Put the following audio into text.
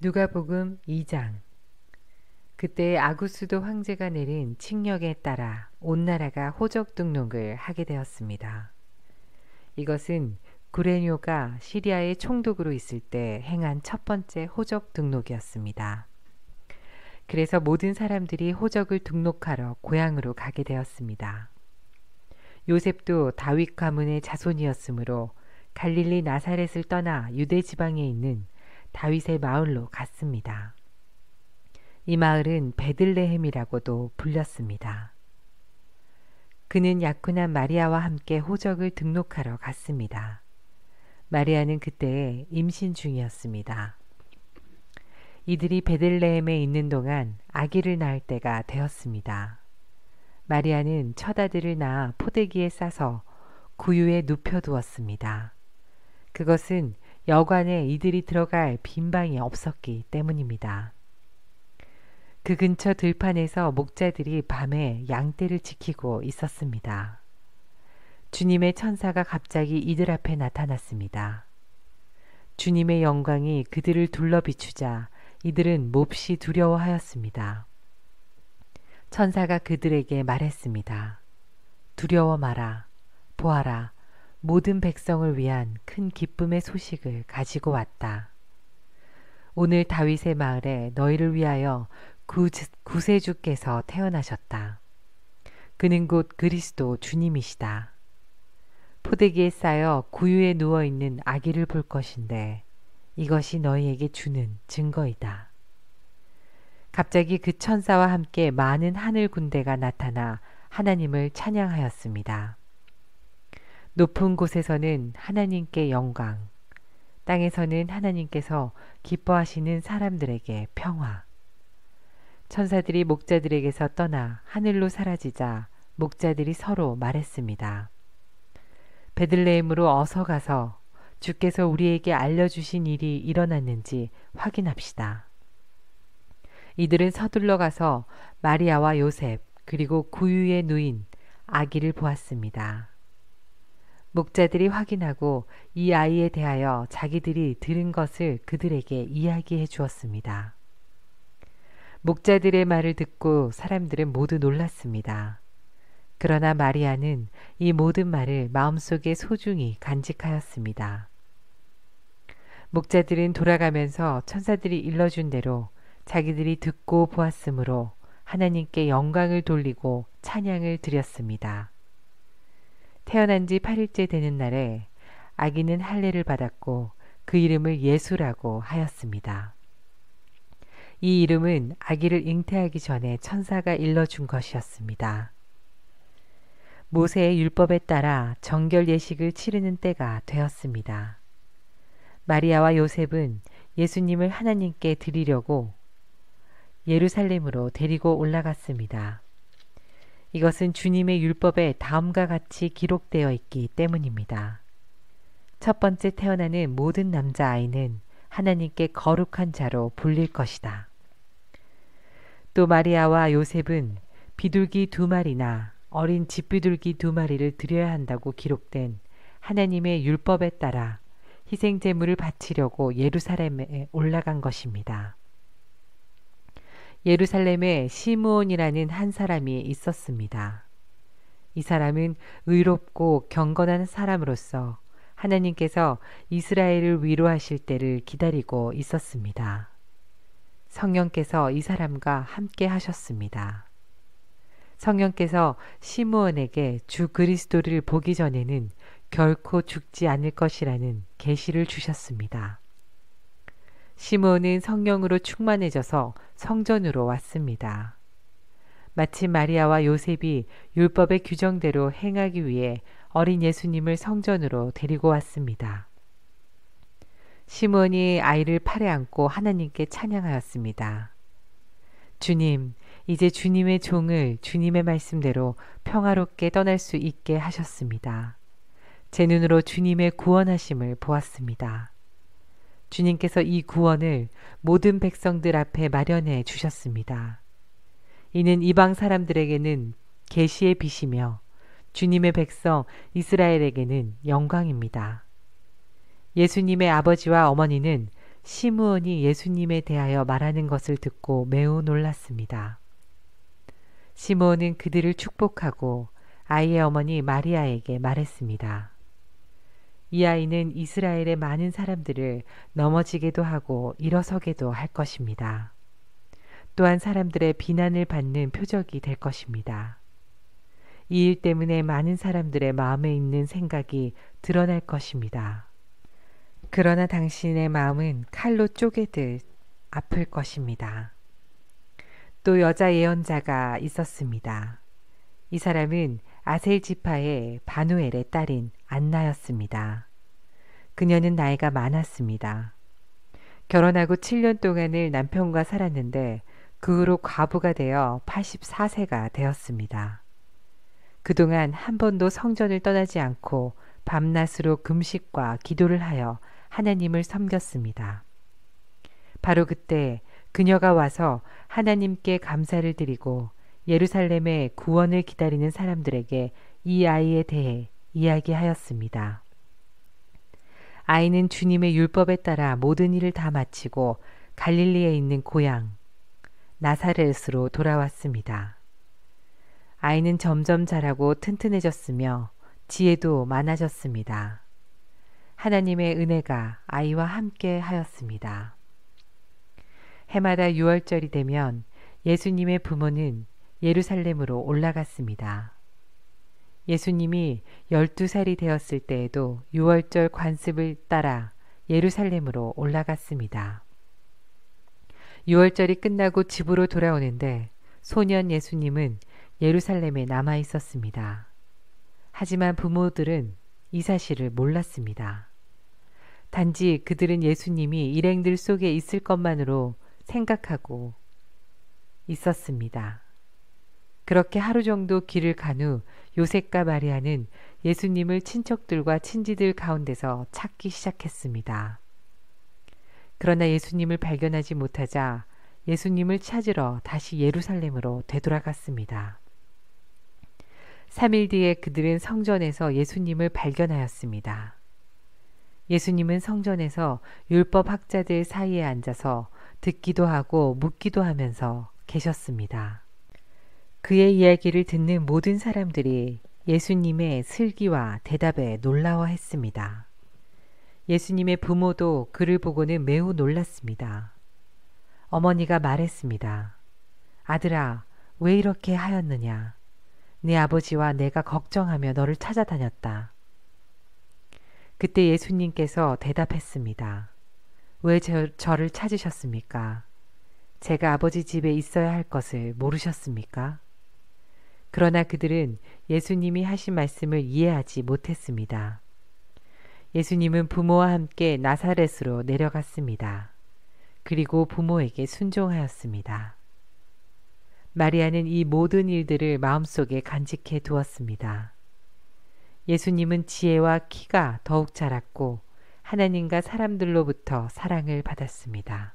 누가복음 2장. 그때 아구수도 황제가 내린 칙령에 따라 온 나라가 호적 등록을 하게 되었습니다. 이것은 구레뇨가 시리아의 총독으로 있을 때 행한 첫 번째 호적 등록이었습니다. 그래서 모든 사람들이 호적을 등록하러 고향으로 가게 되었습니다. 요셉도 다윗 가문의 자손이었으므로 갈릴리 나사렛을 떠나 유대 지방에 있는 다윗의 마을로 갔습니다. 이 마을은 베들레헴이라고도 불렸습니다. 그는 약혼한 마리아와 함께 호적을 등록하러 갔습니다. 마리아는 그때 임신 중이었습니다. 이들이 베들레헴에 있는 동안 아기를 낳을 때가 되었습니다. 마리아는 첫 아들을 낳아 포대기에 싸서 구유에 눕혀두었습니다. 그것은 여관에 이들이 들어갈 빈 방이 없었기 때문입니다. 그 근처 들판에서 목자들이 밤에 양떼를 지키고 있었습니다. 주님의 천사가 갑자기 이들 앞에 나타났습니다. 주님의 영광이 그들을 둘러 비추자 이들은 몹시 두려워하였습니다. 천사가 그들에게 말했습니다. 두려워 마라. 보아라. 모든 백성을 위한 큰 기쁨의 소식을 가지고 왔다. 오늘 다윗의 마을에 너희를 위하여 구세주께서 태어나셨다. 그는 곧 그리스도 주님이시다. 포대기에 쌓여 구유에 누워있는 아기를 볼 것인데 이것이 너희에게 주는 증거이다. 갑자기 그 천사와 함께 많은 하늘 군대가 나타나 하나님을 찬양하였습니다. 높은 곳에서는 하나님께 영광, 땅에서는 하나님께서 기뻐하시는 사람들에게 평화. 천사들이 목자들에게서 떠나 하늘로 사라지자 목자들이 서로 말했습니다. 베들레헴으로 어서 가서 주께서 우리에게 알려주신 일이 일어났는지 확인합시다. 이들은 서둘러 가서 마리아와 요셉 그리고 구유에 누인 아기를 보았습니다. 목자들이 확인하고 이 아이에 대하여 자기들이 들은 것을 그들에게 이야기해 주었습니다. 목자들의 말을 듣고 사람들은 모두 놀랐습니다. 그러나 마리아는 이 모든 말을 마음속에 소중히 간직하였습니다. 목자들은 돌아가면서 천사들이 일러준 대로 자기들이 듣고 보았으므로 하나님께 영광을 돌리고 찬양을 드렸습니다. 태어난 지 8일째 되는 날에 아기는 할례를 받았고 그 이름을 예수라고 하였습니다. 이 이름은 아기를 잉태하기 전에 천사가 일러준 것이었습니다. 모세의 율법에 따라 정결 예식을 치르는 때가 되었습니다. 마리아와 요셉은 예수님을 하나님께 드리려고 예루살렘으로 데리고 올라갔습니다. 이것은 주님의 율법에 다음과 같이 기록되어 있기 때문입니다. 첫 번째 태어나는 모든 남자아이는 하나님께 거룩한 자로 불릴 것이다. 또 마리아와 요셉은 비둘기 2마리나 어린 집비둘기 2마리를 드려야 한다고 기록된 하나님의 율법에 따라 희생제물을 바치려고 예루살렘에 올라간 것입니다. 예루살렘에 시므온이라는 한 사람이 있었습니다. 이 사람은 의롭고 경건한 사람으로서 하나님께서 이스라엘을 위로하실 때를 기다리고 있었습니다. 성령께서 이 사람과 함께 하셨습니다. 성령께서 시므온에게 주 그리스도를 보기 전에는 결코 죽지 않을 것이라는 계시를 주셨습니다. 시므온은 성령으로 충만해져서 성전으로 왔습니다. 마침 마리아와 요셉이 율법의 규정대로 행하기 위해 어린 예수님을 성전으로 데리고 왔습니다. 시므온이 아이를 팔에 안고 하나님께 찬양하였습니다. 주님, 이제 주님의 종을 주님의 말씀대로 평화롭게 떠날 수 있게 하셨습니다. 제 눈으로 주님의 구원하심을 보았습니다. 주님께서 이 구원을 모든 백성들 앞에 마련해 주셨습니다. 이는 이방 사람들에게는 계시의 빛이며 주님의 백성 이스라엘에게는 영광입니다. 예수님의 아버지와 어머니는 시므온이 예수님에 대하여 말하는 것을 듣고 매우 놀랐습니다. 시므온은 그들을 축복하고 아이의 어머니 마리아에게 말했습니다. 이 아이는 이스라엘의 많은 사람들을 넘어지게도 하고 일어서게도 할 것입니다. 또한 사람들의 비난을 받는 표적이 될 것입니다. 이 일 때문에 많은 사람들의 마음에 있는 생각이 드러날 것입니다. 그러나 당신의 마음은 칼로 쪼개듯 아플 것입니다. 또 여자 예언자가 있었습니다. 이 사람은 아셀 지파의 바누엘의 딸인 안나였습니다. 그녀는 나이가 많았습니다. 결혼하고 7년 동안을 남편과 살았는데 그 후로 과부가 되어 84세가 되었습니다. 그동안 한 번도 성전을 떠나지 않고 밤낮으로 금식과 기도를 하여 하나님을 섬겼습니다. 바로 그때 그녀가 와서 하나님께 감사를 드리고 예루살렘의 구원을 기다리는 사람들에게 이 아이에 대해 이야기하였습니다. 아이는 주님의 율법에 따라 모든 일을 다 마치고 갈릴리에 있는 고향 나사렛으로 돌아왔습니다. 아이는 점점 자라고 튼튼해졌으며 지혜도 많아졌습니다. 하나님의 은혜가 아이와 함께 하였습니다. 해마다 6월절이 되면 예수님의 부모는 예루살렘으로 올라갔습니다. 예수님이 12살이 되었을 때에도 6월절 관습을 따라 예루살렘으로 올라갔습니다. 6월절이 끝나고 집으로 돌아오는데 소년 예수님은 예루살렘에 남아 있었습니다. 하지만 부모들은 이 사실을 몰랐습니다. 단지 그들은 예수님이 일행들 속에 있을 것만으로 생각하고 있었습니다. 그렇게 하루 정도 길을 간 후 요셉과 마리아는 예수님을 친척들과 친지들 가운데서 찾기 시작했습니다. 그러나 예수님을 발견하지 못하자 예수님을 찾으러 다시 예루살렘으로 되돌아갔습니다. 3일 뒤에 그들은 성전에서 예수님을 발견하였습니다. 예수님은 성전에서 율법 학자들 사이에 앉아서 듣기도 하고 묻기도 하면서 계셨습니다. 그의 이야기를 듣는 모든 사람들이 예수님의 슬기와 대답에 놀라워했습니다. 예수님의 부모도 그를 보고는 매우 놀랐습니다. 어머니가 말했습니다. 아들아, 왜 이렇게 하였느냐? 네 아버지와 내가 걱정하며 너를 찾아다녔다. 그때 예수님께서 대답했습니다. 왜 저를 찾으셨습니까? 제가 아버지 집에 있어야 할 것을 모르셨습니까? 그러나 그들은 예수님이 하신 말씀을 이해하지 못했습니다. 예수님은 부모와 함께 나사렛으로 내려갔습니다. 그리고 부모에게 순종하였습니다. 마리아는 이 모든 일들을 마음속에 간직해 두었습니다. 예수님은 지혜와 키가 더욱 자랐고 하나님과 사람들로부터 사랑을 받았습니다.